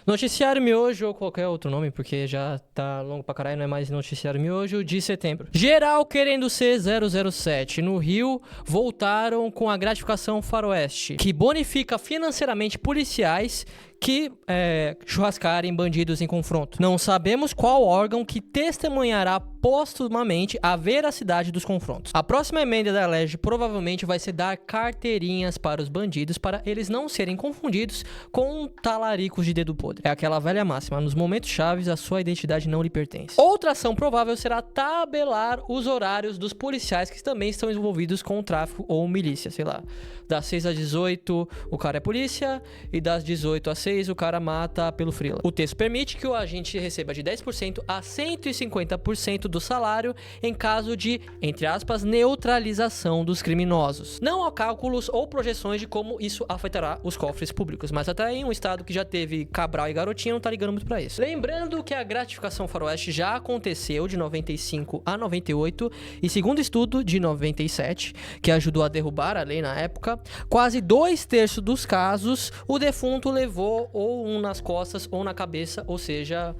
Noticiário Miojo ou qualquer outro nome, porque já tá longo pra caralho, não é mais Noticiário Miojo, de setembro. Geral querendo ser 007. No Rio, voltaram com a gratificação faroeste, que bonifica financeiramente policiais que churrascarem bandidos em confronto. Não sabemos qual órgão que testemunhará postumamente a veracidade dos confrontos. A próxima emenda da LEG provavelmente vai ser dar carteirinhas para os bandidos para eles não serem confundidos com talaricos de dedo podre. É aquela velha máxima, nos momentos chaves a sua identidade não lhe pertence. Outra ação provável será tabelar os horários dos policiais que também estão envolvidos com o tráfico ou milícia, sei lá. Das 6 às 18 o cara é polícia e das 18 às 6 o cara mata pelo freela. O texto permite que o agente receba de 10% a 150% do salário em caso de, entre aspas, neutralização dos criminosos. Não há cálculos ou projeções de como isso afetará os cofres públicos, mas até em um estado que já teve Cabral e Garotinha não tá ligando muito pra isso. Lembrando que a gratificação faroeste já aconteceu de 95 a 98 e segundo estudo de 97, que ajudou a derrubar a lei na época, quase 2/3 dos casos o defunto levou ou um nas costas ou na cabeça, ou seja,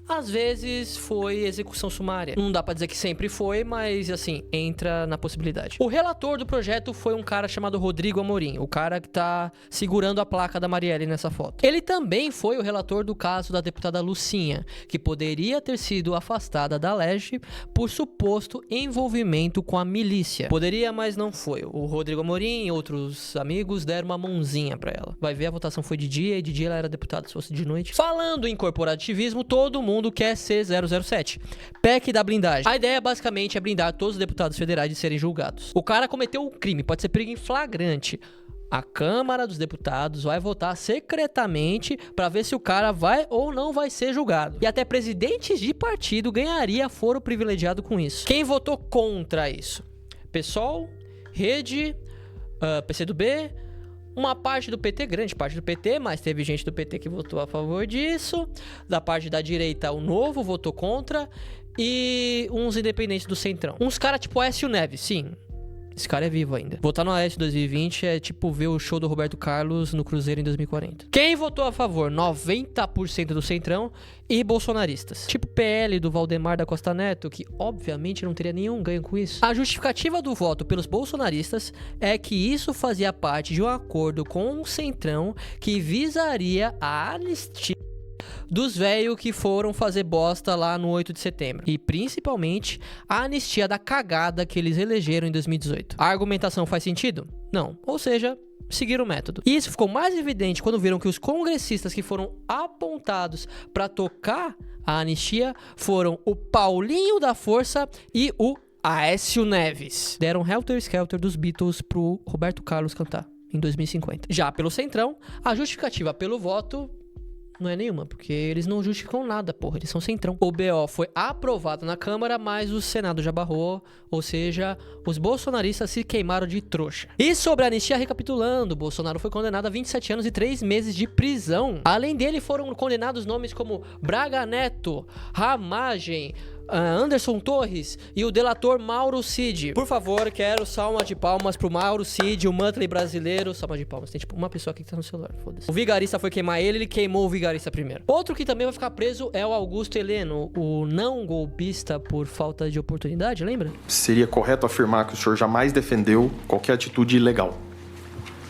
às vezes foi execução sumária. Não dá pra dizer que sempre foi, mas assim, entra na possibilidade. O relator do projeto foi um cara chamado Rodrigo Amorim, o cara que tá segurando a placa da Marielle nessa foto. Ele também foi o relator do caso da deputada Lucinha, que poderia ter sido afastada da LEG por suposto envolvimento com a milícia. Poderia, mas não foi. O Rodrigo Amorim e outros amigos deram uma mãozinha pra ela. Vai ver, a votação foi de dia e de dia ela era deputada, se fosse de noite. Falando em corporativismo, todo mundo quer ser 007. PEC da blindagem. A ideia basicamente é blindar todos os deputados federais de serem julgados. O cara cometeu um crime, pode ser perigo em flagrante. A Câmara dos Deputados vai votar secretamente para ver se o cara vai ou não vai ser julgado. E até presidentes de partido ganharia foro privilegiado com isso. Quem votou contra isso? PSOL, Rede, PCdoB, uma parte do PT, grande parte do PT, mas teve gente do PT que votou a favor disso. Da parte da direita, o Novo votou contra. E uns independentes do Centrão. Uns caras tipo Aécio Neves, sim. Esse cara é vivo ainda. Votar no Aécio 2020 é tipo ver o show do Roberto Carlos no Cruzeiro em 2040. Quem votou a favor? 90% do Centrão e bolsonaristas. Tipo PL do Valdemar da Costa Neto, que obviamente não teria nenhum ganho com isso. A justificativa do voto pelos bolsonaristas é que isso fazia parte de um acordo com o Centrão que visaria a anistia dos velhos que foram fazer bosta lá no 8 de setembro. E principalmente a anistia da cagada que eles elegeram em 2018. A argumentação faz sentido? Não. Ou seja, seguiram o método. E isso ficou mais evidente quando viram que os congressistas que foram apontados para tocar a anistia foram o Paulinho da Força e o Aécio Neves. Deram Helter Skelter dos Beatles pro Roberto Carlos cantar em 2050. Já pelo Centrão, a justificativa pelo voto não é nenhuma, porque eles não justificam nada, porra, eles são Centrão. O BO foi aprovado na Câmara, mas o Senado já barrou, ou seja, os bolsonaristas se queimaram de trouxa. E sobre a anistia, recapitulando, Bolsonaro foi condenado a 27 anos e 3 meses de prisão. Além dele, foram condenados nomes como Braga Neto, Ramagem, Anderson Torres e o delator Mauro Cid. Por favor, quero salva de palmas pro Mauro Cid, o Muttley brasileiro. Salva de palmas, tem tipo uma pessoa aqui que tá no celular, foda-se. O vigarista foi queimar ele queimou o vigarista primeiro. Outro que também vai ficar preso é o Augusto Heleno, o não golpista por falta de oportunidade, lembra? Seria correto afirmar que o senhor jamais defendeu qualquer atitude ilegal?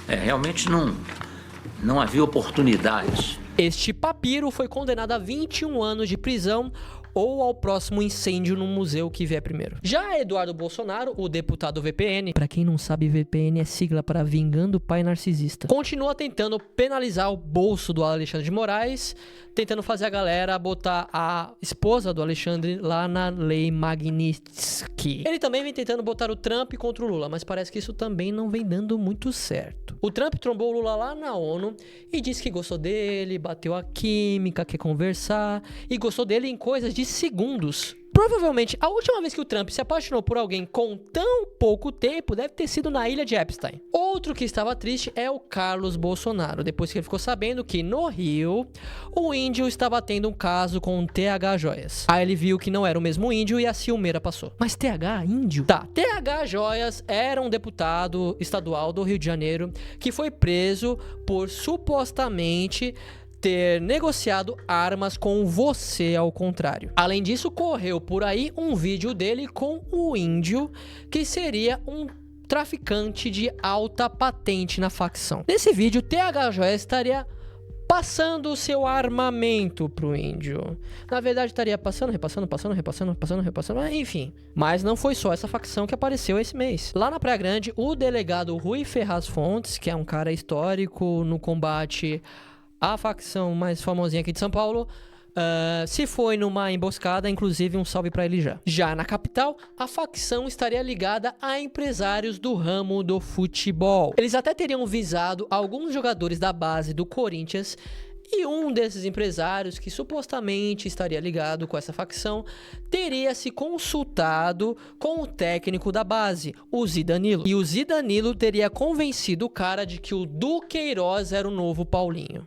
Realmente não havia oportunidades. Este papiro foi condenado a 21 anos de prisão ou ao próximo incêndio no museu que vier primeiro. Já Eduardo Bolsonaro, o deputado VPN, pra quem não sabe, VPN é sigla para Vingando o Pai Narcisista, continua tentando penalizar o bolso do Alexandre de Moraes, tentando fazer a galera botar a esposa do Alexandre lá na Lei Magnitsky. Ele também vem tentando botar o Trump contra o Lula, mas parece que isso também não vem dando muito certo. O Trump trombou o Lula lá na ONU e disse que gostou dele, bateu a química, quer conversar, e gostou dele em coisas de segundos. Provavelmente, a última vez que o Trump se apaixonou por alguém com tão pouco tempo deve ter sido na ilha de Epstein. Outro que estava triste é o Carlos Bolsonaro, depois que ele ficou sabendo que no Rio, o índio estava tendo um caso com o TH Joias. Aí ele viu que não era o mesmo índio e a ciumeira passou. Mas TH, índio? Tá, TH Joias era um deputado estadual do Rio de Janeiro que foi preso por supostamente ter negociado armas com você ao contrário. Além disso, correu por aí um vídeo dele com o índio, que seria um traficante de alta patente na facção. Nesse vídeo, THJ estaria passando o seu armamento pro índio. Na verdade, estaria passando, repassando, enfim. Mas não foi só essa facção que apareceu esse mês. Lá na Praia Grande, o delegado Rui Ferraz Fontes, que é um cara histórico no combate à facção mais famosinha aqui de São Paulo, se foi numa emboscada, inclusive um salve pra ele já. Já na capital, a facção estaria ligada a empresários do ramo do futebol. Eles até teriam visado alguns jogadores da base do Corinthians, e um desses empresários, que supostamente estaria ligado com essa facção, teria se consultado com o técnico da base, o Zidanilo. E o Zidanilo teria convencido o cara de que o Duqueiroz era o novo Paulinho.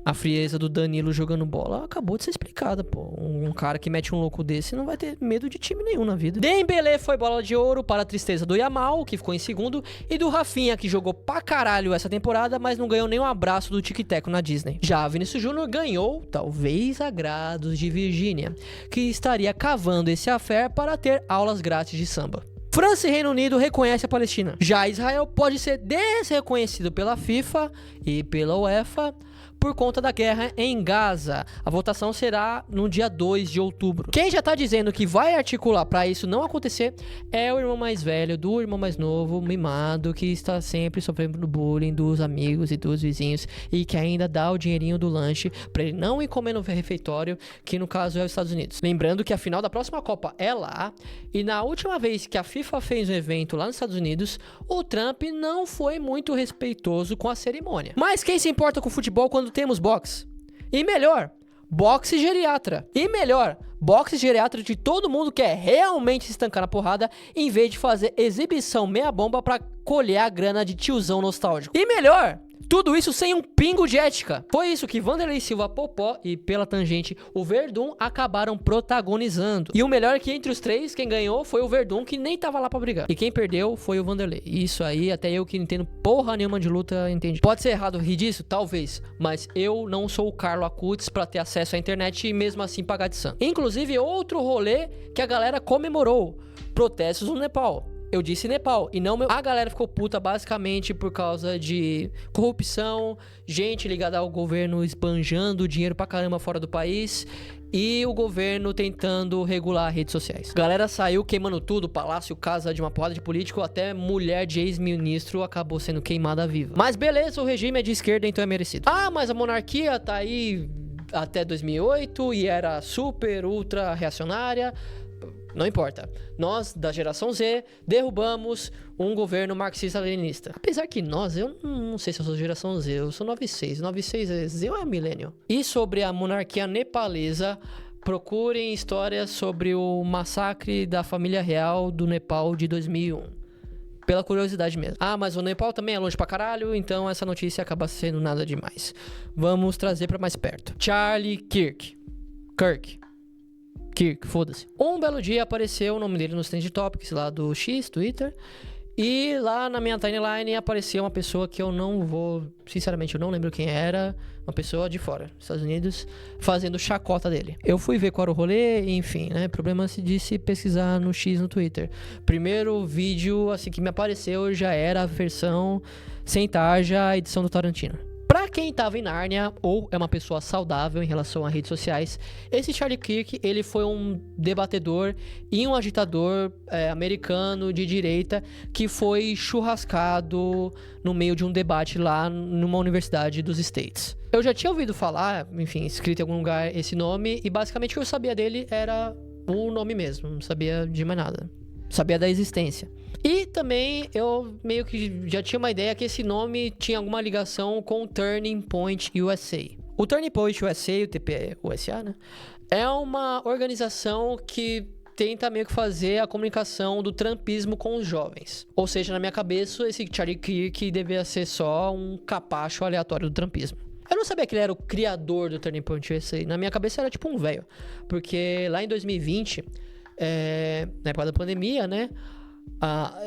A frieza do Danilo jogando bola acabou de ser explicada, pô. Um cara que mete um louco desse não vai ter medo de time nenhum na vida. Dembélé foi bola de ouro para a tristeza do Yamal, que ficou em segundo, e do Rafinha, que jogou pra caralho essa temporada, mas não ganhou nem um abraço do Tic-Teco na Disney. Já Vinícius Júnior ganhou, talvez agrados de Virgínia, que estaria cavando esse affair para ter aulas grátis de samba. França e Reino Unido reconhecem a Palestina. Já Israel pode ser desreconhecido pela FIFA e pela UEFA por conta da guerra em Gaza. A votação será no dia 2 de outubro. Quem já tá dizendo que vai articular para isso não acontecer é o irmão mais velho do irmão mais novo, mimado, que está sempre sofrendo do bullying dos amigos e dos vizinhos, e que ainda dá o dinheirinho do lanche para ele não ir comer no refeitório, que no caso é os Estados Unidos. Lembrando que a final da próxima Copa é lá, e na última vez que a FIFA fez um evento lá nos Estados Unidos, o Trump não foi muito respeitoso com a cerimônia. Mas quem se importa com futebol quando temos boxe? E melhor, boxe geriatra. E melhor, boxe geriatra de todo mundo que quer realmente se estancar na porrada, em vez de fazer exibição meia bomba pra colher a grana de tiozão nostálgico. E melhor, tudo isso sem um pingo de ética. Foi isso que Vanderlei Silva, Popó e, pela tangente, o Verdun acabaram protagonizando. E o melhor é que entre os três, quem ganhou foi o Verdun, que nem tava lá pra brigar. E quem perdeu foi o Vanderlei. Isso aí, até eu que não entendo porra nenhuma de luta, entendi. Pode ser errado rir disso? Talvez. Mas eu não sou o Carlo Acutis pra ter acesso à internet e mesmo assim pagar de santo. Inclusive, outro rolê que a galera comemorou: protestos no Nepal. Eu disse Nepal, e não a galera ficou puta basicamente por causa de corrupção, gente ligada ao governo esbanjando dinheiro pra caramba fora do país, e o governo tentando regular redes sociais. A galera saiu queimando tudo, palácio, casa de uma porrada de político, até mulher de ex-ministro acabou sendo queimada viva. Mas beleza, o regime é de esquerda, então é merecido. Ah, mas a monarquia tá aí até 2008 e era super, ultra reacionária. Não importa. Nós, da geração Z, derrubamos um governo marxista-leninista. Apesar que eu não sei se eu sou geração Z, eu sou 96. 96 é Z ou é milênio? E sobre a monarquia nepalesa, procurem histórias sobre o massacre da família real do Nepal de 2001. Pela curiosidade mesmo. Ah, mas o Nepal também é longe pra caralho, então essa notícia acaba sendo nada demais. Vamos trazer pra mais perto. Charlie Kirk, foda-se. Um belo dia apareceu o nome dele nos Trend Topics lá do X, Twitter. E lá na minha timeline apareceu uma pessoa que eu não vou... Sinceramente, eu não lembro quem era. Uma pessoa de fora, Estados Unidos, fazendo chacota dele. Eu fui ver qual era o rolê, enfim, né? Problema de se pesquisar no X no Twitter. Primeiro vídeo, assim, que me apareceu já era a versão sem tarja, a edição do Tarantino. Pra quem tava em Nárnia ou é uma pessoa saudável em relação a redes sociais, esse Charlie Kirk, ele foi um debatedor e um agitador americano de direita que foi churrascado no meio de um debate lá numa universidade dos States. Eu já tinha ouvido falar, enfim, escrito em algum lugar esse nome, e basicamente o que eu sabia dele era o nome mesmo, não sabia de mais nada. Sabia da existência. E também eu meio que já tinha uma ideia que esse nome tinha alguma ligação com o Turning Point USA. O Turning Point USA, o TPUSA, né? É uma organização que tenta meio que fazer a comunicação do trumpismo com os jovens. Ou seja, na minha cabeça, esse Charlie Kirk devia ser só um capacho aleatório do trumpismo. Eu não sabia que ele era o criador do Turning Point USA. Na minha cabeça era tipo um velho. Porque lá em 2020... na época da pandemia, né?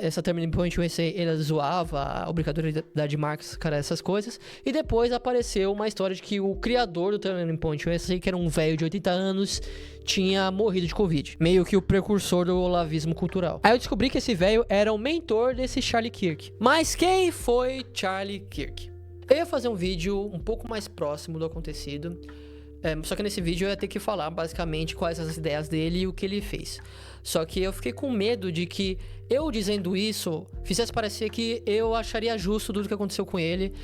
Essa Turning Point USA, ela zoava a obrigatoriedade de Marx, cara, essas coisas. E depois apareceu uma história de que o criador do Turning Point USA, que era um velho de 80 anos, tinha morrido de Covid. Meio que o precursor do olavismo cultural. Aí eu descobri que esse velho era o mentor desse Charlie Kirk. Mas quem foi Charlie Kirk? Eu ia fazer um vídeo um pouco mais próximo do acontecido. Só que nesse vídeo eu ia ter que falar basicamente quais as ideias dele e o que ele fez. Só que eu fiquei com medo de que eu dizendo isso fizesse parecer que eu acharia justo tudo que aconteceu com ele.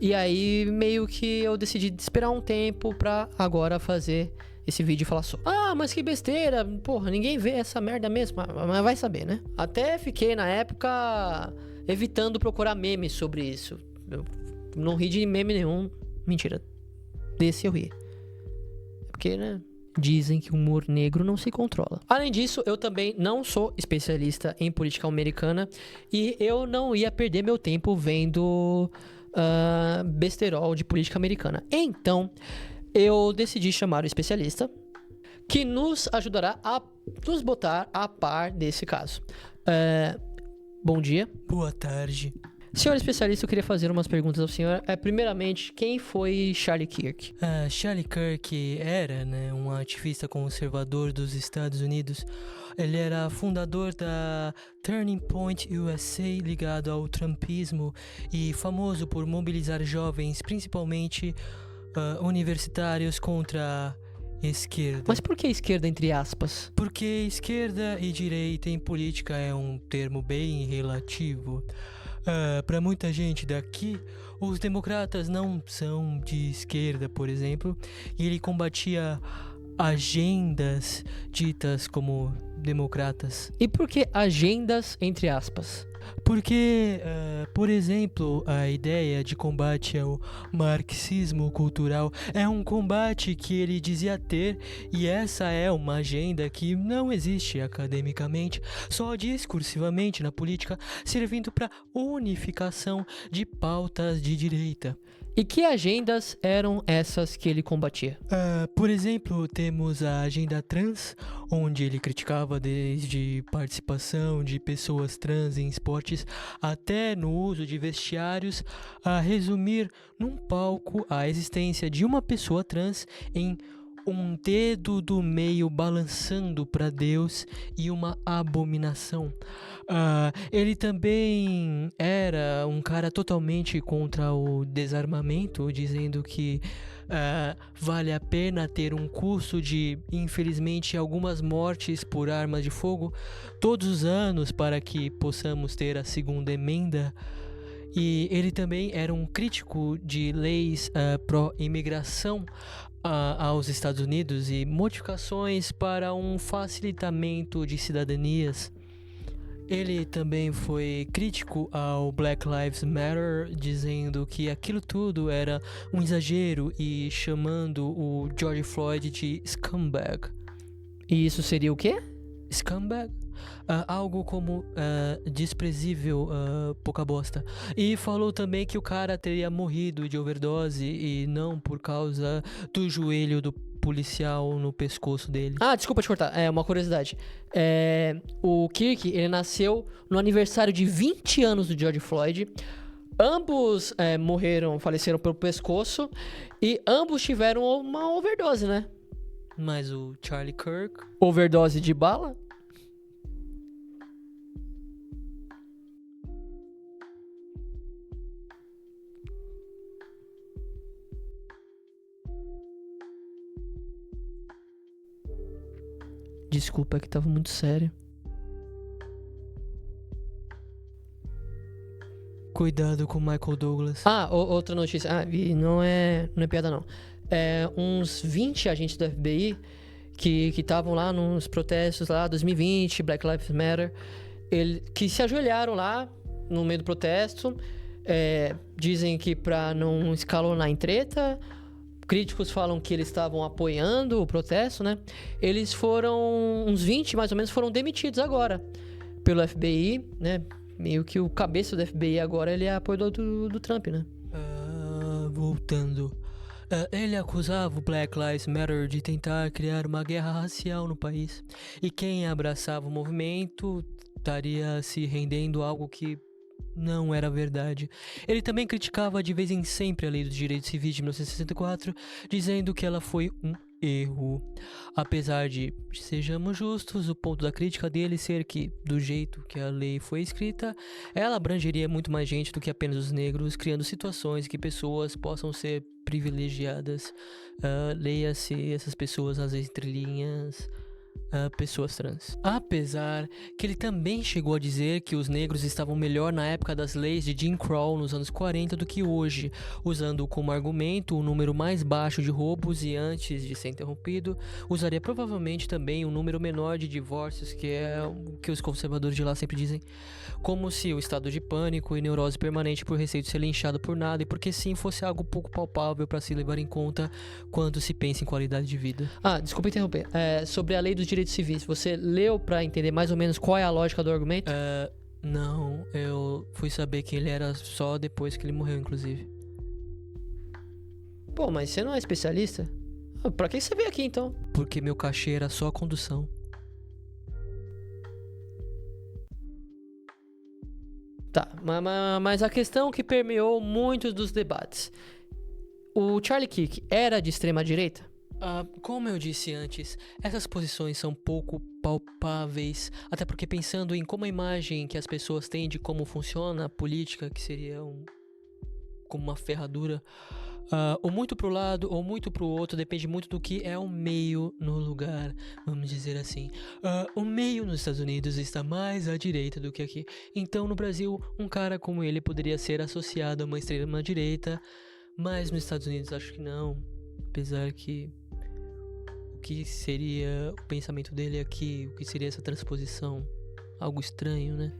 E aí meio que eu decidi esperar um tempo pra agora fazer esse vídeo e falar só. Mas que besteira, porra, ninguém vê essa merda mesmo. Mas vai saber, né? Até fiquei na época evitando procurar memes sobre isso. Eu não ri de meme nenhum. Mentira, desse eu ri. Porque, né? Dizem que o humor negro não se controla. Além disso, eu também não sou especialista em política americana e eu não ia perder meu tempo vendo besterol de política americana. Então, eu decidi chamar o especialista que nos ajudará a nos botar a par desse caso. Bom dia. Boa tarde. Senhor especialista, eu queria fazer umas perguntas ao senhor. Primeiramente, quem foi Charlie Kirk? Charlie Kirk era, né, um ativista conservador dos Estados Unidos. Ele era fundador da Turning Point USA, ligado ao trumpismo e famoso por mobilizar jovens, principalmente universitários, contra a esquerda. Mas por que esquerda, entre aspas? Porque esquerda e direita em política é um termo bem relativo. Para muita gente daqui, os democratas não são de esquerda, por exemplo, e ele combatia agendas ditas como democratas. E por que agendas, entre aspas? Porque, por exemplo, a ideia de combate ao marxismo cultural é um combate que ele dizia ter, e essa é uma agenda que não existe academicamente, só discursivamente na política, servindo para unificação de pautas de direita. E que agendas eram essas que ele combatia? Por exemplo, temos a agenda trans, onde ele criticava desde participação de pessoas trans em esportes até no uso de vestiários, a resumir num palco a existência de uma pessoa trans em um dedo do meio balançando para Deus e uma abominação. Ele também era um cara totalmente contra o desarmamento, dizendo que vale a pena ter um custo de, infelizmente, algumas mortes por armas de fogo todos os anos para que possamos ter a segunda emenda. E ele também era um crítico de leis pró-imigração aos Estados Unidos e modificações para um facilitamento de cidadanias. Ele também foi crítico ao Black Lives Matter, dizendo que aquilo tudo era um exagero e chamando o George Floyd de scumbag. E isso seria o quê? Scumbag? Algo como desprezível, pouca bosta. E falou também que o cara teria morrido de overdose e não por causa do joelho do policial no pescoço dele. Desculpa te cortar, uma curiosidade. O Kirk, ele nasceu no aniversário de 20 anos do George Floyd. Ambos faleceram pelo pescoço e ambos tiveram uma overdose, né? Mas o Charlie Kirk... Overdose de bala? Desculpa, é que tava muito sério. Cuidado com Michael Douglas. Outra notícia. E não é piada não. Uns 20 agentes do FBI que estavam lá nos protestos lá, 2020, Black Lives Matter, que se ajoelharam lá no meio do protesto. Dizem que pra não escalonar em treta. Críticos falam que eles estavam apoiando o protesto, né? Eles foram, uns 20 mais ou menos, foram demitidos agora pelo FBI, né? Meio que o cabeça do FBI agora, ele é apoiador do Trump, né? Voltando. Ele acusava o Black Lives Matter de tentar criar uma guerra racial no país. E quem abraçava o movimento estaria se rendendo a algo que não era verdade. Ele também criticava de vez em sempre a Lei dos Direitos Civis de 1964, dizendo que ela foi um erro. Apesar de, sejamos justos, o ponto da crítica dele ser que, do jeito que a lei foi escrita, ela abrangeria muito mais gente do que apenas os negros, criando situações que pessoas possam ser privilegiadas. Leia-se essas pessoas às entrelinhas, pessoas trans. Apesar que ele também chegou a dizer que os negros estavam melhor na época das leis de Jim Crow nos anos 40 do que hoje, usando como argumento o número mais baixo de roubos e, antes de ser interrompido, usaria provavelmente também um número menor de divórcios, que é o que os conservadores de lá sempre dizem, como se o estado de pânico e neurose permanente por receio de ser linchado por nada e porque sim fosse algo pouco palpável para se levar em conta quando se pensa em qualidade de vida. Desculpa interromper. Sobre a lei dos direitos civis, você leu pra entender mais ou menos qual é a lógica do argumento? Não, eu fui saber quem ele era só depois que ele morreu, inclusive. Pô, mas você não é especialista? Pra que você veio aqui então? Porque meu cachê era só a condução. Tá, mas a questão que permeou muitos dos debates. O Charlie Kirk era de extrema direita? Como eu disse antes, essas posições são pouco palpáveis, até porque pensando em como a imagem que as pessoas têm de como funciona a política, que seria como uma ferradura, ou muito pro lado ou muito pro outro, depende muito do que é o meio no lugar, vamos dizer assim. O meio nos Estados Unidos está mais à direita do que aqui, então no Brasil um cara como ele poderia ser associado a uma extrema direita, mas nos Estados Unidos acho que não, apesar que o que seria o pensamento dele aqui, o que seria essa transposição? Algo estranho, né?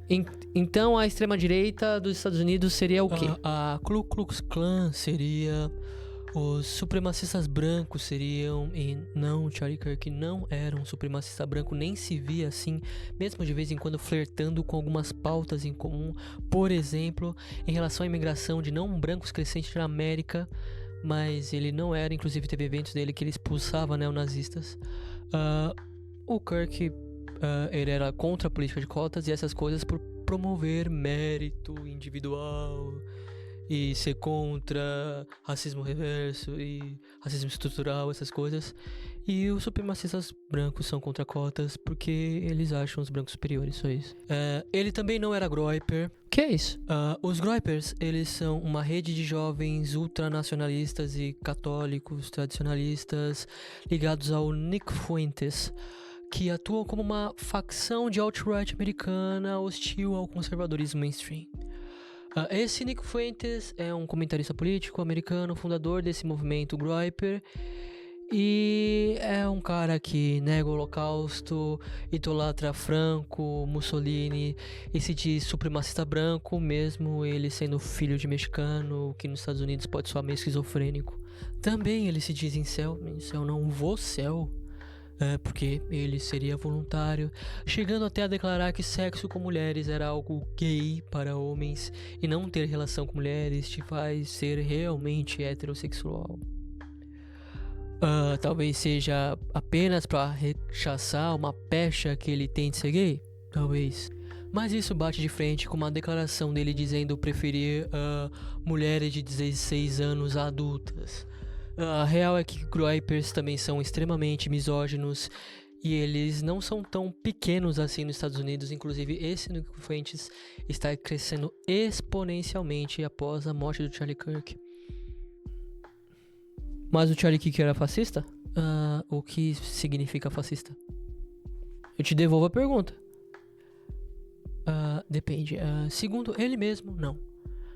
Então a extrema-direita dos Estados Unidos seria o quê? A Ku Klux Klan seria... Os supremacistas brancos seriam... E não, Charlie Kirk não era um supremacista branco, nem se via assim, mesmo de vez em quando flertando com algumas pautas em comum. Por exemplo, em relação à imigração de não brancos crescentes na América... Mas ele não era, inclusive teve eventos dele que ele expulsava neonazistas. O Kirk, ele era contra a política de cotas e essas coisas por promover mérito individual e ser contra racismo reverso e racismo estrutural, essas coisas. E os supremacistas brancos são contra cotas porque eles acham os brancos superiores, só isso. Ele também não era groyper. O que é isso? Os groypers, eles são uma rede de jovens ultranacionalistas e católicos tradicionalistas ligados ao Nick Fuentes, que atuam como uma facção de alt-right americana hostil ao conservadorismo mainstream. Esse Nick Fuentes é um comentarista político americano, fundador desse movimento groyper, e é um cara que nega o Holocausto, idolatra Franco, Mussolini e se diz supremacista branco, mesmo ele sendo filho de mexicano, o que nos Estados Unidos pode soar meio esquizofrênico. Também ele se diz incel não vocel, porque ele seria voluntário, chegando até a declarar que sexo com mulheres era algo gay para homens e não ter relação com mulheres te faz ser realmente heterossexual. Talvez seja apenas para rechaçar uma pecha que ele tem de ser gay? Talvez. Mas isso bate de frente com uma declaração dele dizendo preferir mulheres de 16 anos adultas. A real é que groypers também são extremamente misóginos e eles não são tão pequenos assim nos Estados Unidos. Inclusive, esse Nick Fuentes está crescendo exponencialmente após a morte do Charlie Kirk. Mas o Charlie Kirk era fascista? O que significa fascista? Eu te devolvo a pergunta. Depende. Segundo ele mesmo, não.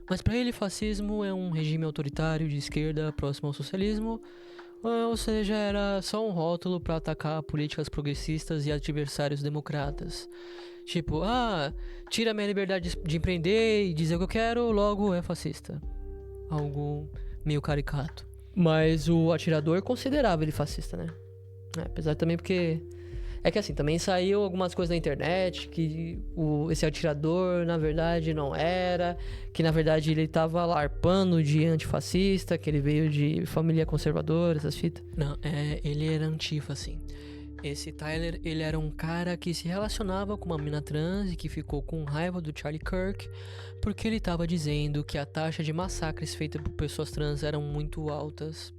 Mas para ele, fascismo é um regime autoritário de esquerda próximo ao socialismo, ou seja, era só um rótulo para atacar políticas progressistas e adversários democratas. Tipo, tira minha liberdade de empreender e dizer o que eu quero, logo é fascista. Algo meio caricato. Mas o atirador considerava ele fascista, né? Apesar também porque... É que assim, também saiu algumas coisas na internet que esse atirador, na verdade, não era. Que, na verdade, ele tava larpando de antifascista, que ele veio de família conservadora, essas fitas. Não, ele era antifa, assim. Esse Tyler, ele era um cara que se relacionava com uma mina trans e que ficou com raiva do Charlie Kirk porque ele estava dizendo que a taxa de massacres feitas por pessoas trans eram muito altas.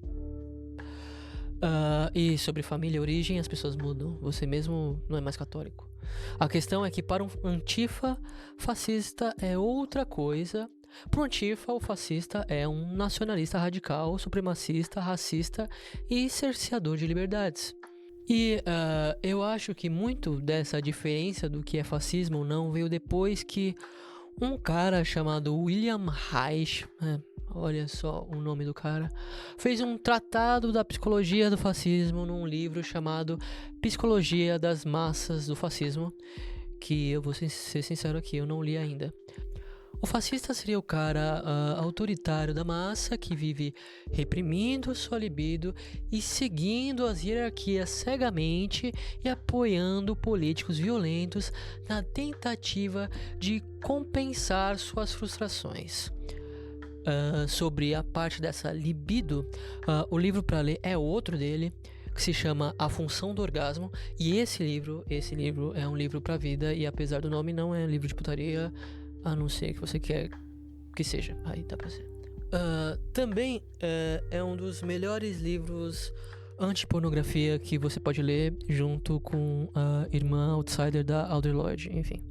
E sobre família e origem, as pessoas mudam. Você mesmo não é mais católico. A questão é que para um antifa, fascista é outra coisa. Para o antifa, o fascista é um nacionalista radical, supremacista, racista e cerceador de liberdades. E eu acho que muito dessa diferença do que é fascismo ou não veio depois que um cara chamado William Reich, olha só o nome do cara, fez um tratado da psicologia do fascismo num livro chamado Psicologia das Massas do Fascismo, que eu vou ser sincero aqui, eu não li ainda. O fascista seria o cara autoritário da massa que vive reprimindo sua libido e seguindo as hierarquias cegamente e apoiando políticos violentos na tentativa de compensar suas frustrações. Sobre a parte dessa libido, o livro para ler é outro dele, que se chama A Função do Orgasmo, e esse livro é um livro pra vida, e apesar do nome não é um livro de putaria, a não ser que você quer que seja, aí dá pra ser. Também é um dos melhores livros anti-pornografia que você pode ler, junto com a Irmã Outsider da Alder Lodge, enfim.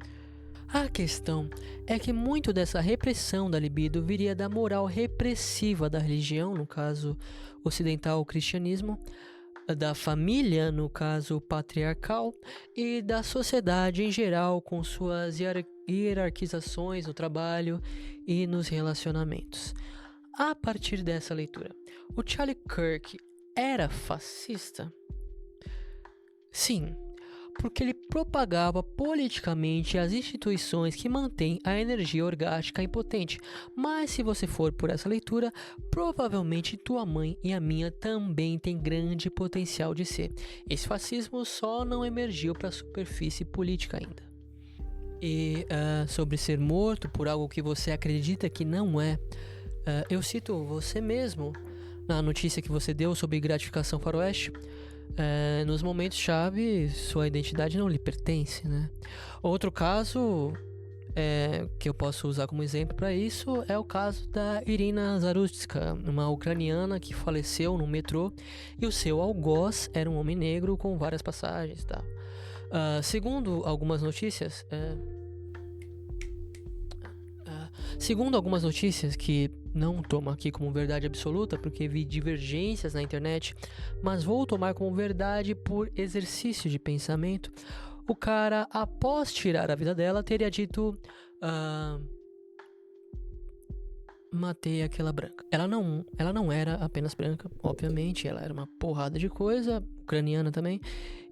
A questão é que muito dessa repressão da libido viria da moral repressiva da religião, no caso ocidental, o cristianismo, da família, no caso patriarcal, e da sociedade em geral, com suas hierarquizações no trabalho e nos relacionamentos. A partir dessa leitura, o Charlie Kirk era fascista? Sim, porque ele propagava politicamente as instituições que mantêm a energia orgástica impotente. Mas se você for por essa leitura, provavelmente tua mãe e a minha também têm grande potencial de ser. Esse fascismo só não emergiu para a superfície política ainda. E sobre ser morto por algo que você acredita que não é, eu cito você mesmo na notícia que você deu sobre gratificação faroeste. Nos momentos-chave, sua identidade não lhe pertence, né? Outro caso que eu posso usar como exemplo para isso é o caso da Irina Zarutska, uma ucraniana que faleceu no metrô e o seu algoz era um homem negro com várias passagens e tal. Segundo algumas notícias, que não tomo aqui como verdade absoluta porque vi divergências na internet, mas vou tomar como verdade por exercício de pensamento, o cara, após tirar a vida dela, teria dito: matei aquela branca. Ela não era apenas branca, obviamente, ela era uma porrada de coisa, ucraniana também,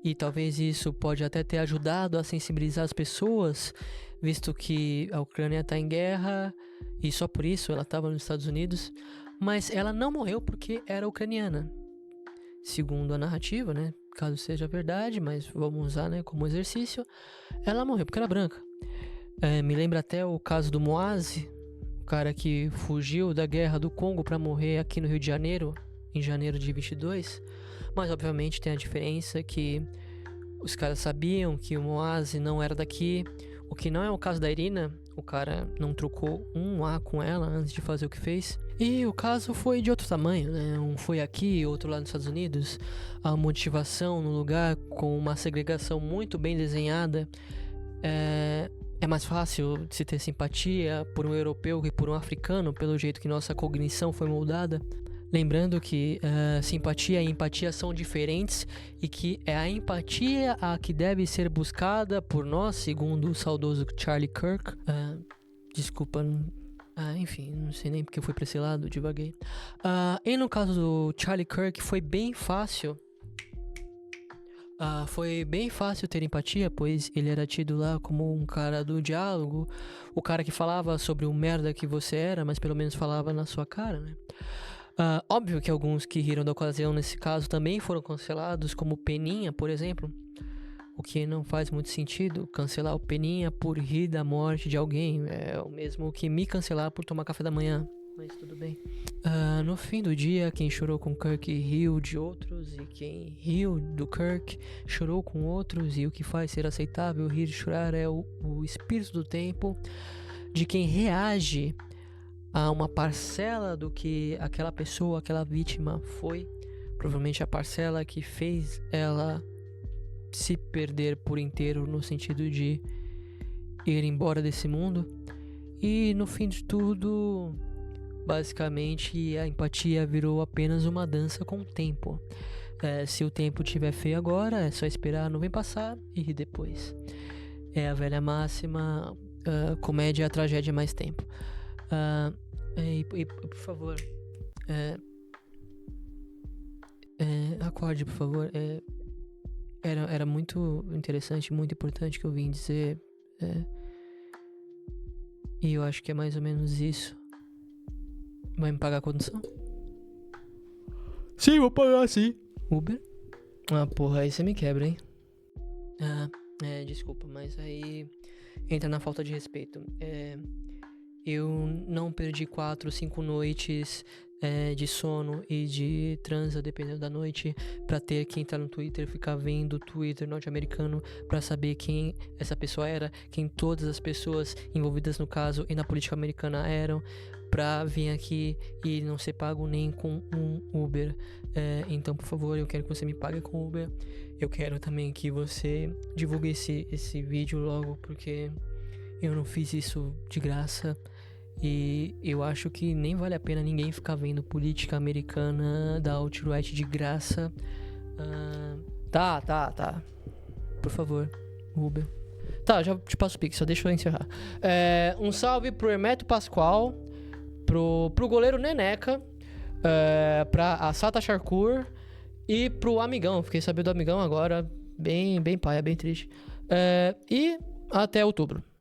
e talvez isso pode até ter ajudado a sensibilizar as pessoas, visto que a Ucrânia está em guerra e só por isso ela estava nos Estados Unidos, mas ela não morreu porque era ucraniana, segundo a narrativa, né? Caso seja verdade, mas vamos usar, né, como exercício, ela morreu porque era branca. Me lembra até o caso do Moazi, o cara que fugiu da guerra do Congo para morrer aqui no Rio de Janeiro, em janeiro de 22, mas obviamente tem a diferença que os caras sabiam que o Moazi não era daqui, o que não é o caso da Irina. O cara não trocou um A com ela antes de fazer o que fez. E o caso foi de outro tamanho, né? Um foi aqui, outro lá nos Estados Unidos. A motivação no lugar com uma segregação muito bem desenhada. É mais fácil de se ter simpatia por um europeu que por um africano, pelo jeito que nossa cognição foi moldada. Lembrando que simpatia e empatia são diferentes e que é a empatia a que deve ser buscada por nós, segundo o saudoso Charlie Kirk. Desculpa, enfim, não sei nem porque eu fui pra esse lado, divaguei. E no caso do Charlie Kirk foi bem fácil. Foi bem fácil ter empatia, pois ele era tido lá como um cara do diálogo, o cara que falava sobre o merda que você era, mas pelo menos falava na sua cara, né? Óbvio que alguns que riram da ocasião nesse caso também foram cancelados, como Peninha, por exemplo, o que não faz muito sentido. Cancelar o Peninha por rir da morte de alguém é o mesmo que me cancelar por tomar café da manhã. mas tudo bem. No fim do dia, quem chorou com Kirk riu de outros, e quem riu do Kirk chorou com outros, e o que faz ser aceitável rir e chorar é o espírito do tempo de quem reage a uma parcela do que aquela pessoa, aquela vítima foi, provavelmente a parcela que fez ela se perder por inteiro, no sentido de ir embora desse mundo. E no fim de tudo, basicamente a empatia virou apenas uma dança com o tempo. Se o tempo estiver feio agora, é só esperar a nuvem passar e rir depois. É a velha máxima, comédia, tragédia mais tempo. E por favor, acorde, por favor. Era muito interessante, muito importante que eu vim dizer. E eu acho que é mais ou menos isso. Vai me pagar a condução? Sim, vou pagar sim. Uber? Porra, aí você me quebra, hein? Desculpa, mas aí entra na falta de respeito. Eu não perdi 4, 5 noites de sono e de transa, dependendo da noite, pra ter que entrar no Twitter, ficar vendo o Twitter norte-americano pra saber quem essa pessoa era, quem todas as pessoas envolvidas no caso e na política americana eram, pra vir aqui e não ser pago nem com um Uber. Então, por favor, eu quero que você me pague com Uber. Eu quero também que você divulgue esse vídeo logo, porque eu não fiz isso de graça. E eu acho que nem vale a pena ninguém ficar vendo política americana da alt-right de graça. Tá. Por favor, Uber. Tá, já te passo o Pix, só deixa eu encerrar. Um salve pro Hermeto Pascoal, pro goleiro Neneca, pra Assata Charcour e pro Amigão. Fiquei sabendo do Amigão agora, bem paia, bem triste. E até outubro.